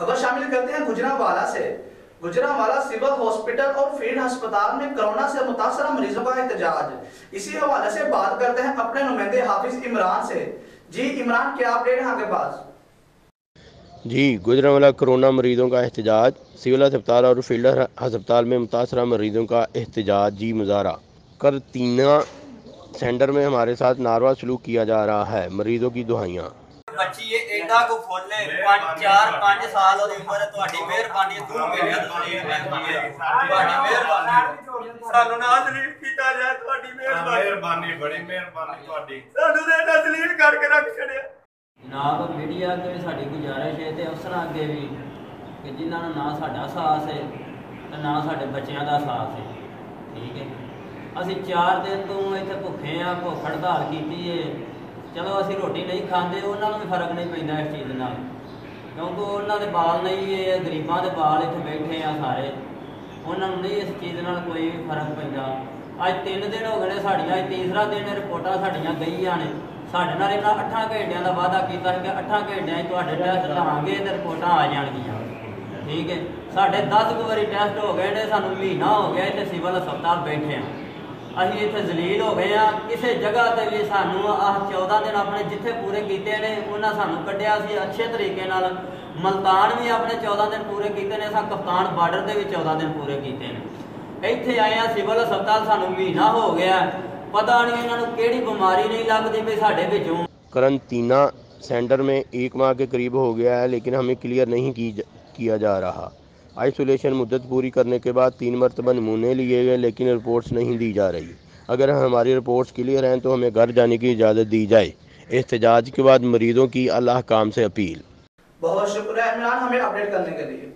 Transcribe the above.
खबर शामिल करते हैं गुजरांवाला से। गुजरांवाला सिविल हॉस्पिटल और फील्ड अस्पताल में कोरोना से मुतासरा मरीजों का एहतजाज। इसी हवाले से बात करते हैं अपने नुमाइंदे हाफिज इमरान से। जी इमरान, क्या अपडेट है आपके पास? जी, गुजरांवाला कोरोना मरीजों का एहतजाज। सिविल अस्पताल और फील्ड अस्पताल में मुतासरा मरीजों का एहतजाज जी मुजाहरा कर तीना सेंटर में हमारे साथ नारवा सलूक किया जा रहा है। मरीजों की दुआइयाँ। बच्ची ये एडा को फुल है 4-5 साल और उम्र है। ਤੁਹਾਡੀ ਮਿਹਰਬਾਨੀ ਤੂੰ ਮਿਲਿਆ ਤਸਲੀਮ ਮਹਿੰਦੀ ਹੈ। ਤੁਹਾਡੀ ਮਿਹਰਬਾਨੀ ਸਾਨੂੰ ਨਾ ਤਸਲੀਮ ਕੀਤਾ ਜਾਏ। ਤੁਹਾਡੀ ਮਿਹਰਬਾਨੀ ਬੜੀ ਮਿਹਰਬਾਨੀ ਤੁਹਾਡੀ। ਸਾਨੂੰ ਤੇ ਤਸਲੀਮ ਕਰਕੇ ਰੱਖ ਛੜਿਆ। ਜਨਾਬ ਮੀਡੀਆ ਅੱਗੇ ਵੀ ਸਾਡੀ ਗੁਜ਼ਾਰਿਸ਼ ਹੈ ਤੇ ਅਫਸਰਾਂ ਅੱਗੇ ਵੀ ਕਿ ਜਿਨ੍ਹਾਂ ਨੂੰ ਨਾ ਸਾਡਾ ਸਾਥ ਹੈ ਤੇ ਨਾ ਸਾਡੇ ਬੱਚਿਆਂ ਦਾ ਸਾਥ ਹੈ। ਠੀਕ ਹੈ, ਅਸੀਂ 4 ਦਿਨ ਤੋਂ ਇੱਥੇ ਭੁੱਖੇ ਆ, ਭੁੱਖ ਹੜਤਾਲ ਕੀਤੀ ਹੈ। चलो असी रोटी नहीं खाते, उन्होंने भी फर्क नहीं पैंदा इस चीज़ नाल, क्योंकि उन्होंने बाल नहीं है, गरीबों के बाल इतने बैठे हैं सारे, उन्होंने नहीं इस चीज़ नाल कोई भी फर्क पैंदा। अज 3 दिन हो गए साड़ियाँ, तीसरा दिन रिपोर्टां साड़ियाँ गईयां ने। साढ़े नाल इन्हां 8 घंटियां का वादा किया कि 8 घंटियां तुहाडे टैस्ट लवांगे तो रिपोर्टां आ जाणगियां। ठीक है, साढ़े 10 बारी टैस्ट हो गए ने, सानूं महीना हो गया इत्थे सिविल अस्पताल बैठे हैं। असीं इत्थे जलील हो गए हैं। किसी जगह पर भी सानूं 14 दिन अपने जिथे पूरे किए ने उन्हें सानूं कढ़िया सी अच्छे तरीके नाल। मुल्तान भी अपने 14 दिन पूरे किए ने, असां कप्तान बार्डर के भी 14 दिन पूरे किए ने। इत्थे आए हैं सिविल अस्पताल, सानूं महीना हो गया, पता नहीं इन्होंने किहड़ी बीमारी नहीं लगती भी साडे विचों। करंटीना सेंटर में 1 माह के करीब हो गया है, लेकिन हमें क्लियर नहीं किया जा रहा। आइसोलेशन मुद्दत पूरी करने के बाद 3 मरतबा नमूने लिए गए, लेकिन रिपोर्ट्स नहीं दी जा रही। अगर हमारी रिपोर्ट्स क्लियर हैं तो हमें घर जाने की इजाज़त दी जाए। एहतजाज के बाद मरीजों की अल्लाह काम से अपील। बहुत शुक्रिया इमरान हमें अपडेट करने के लिए।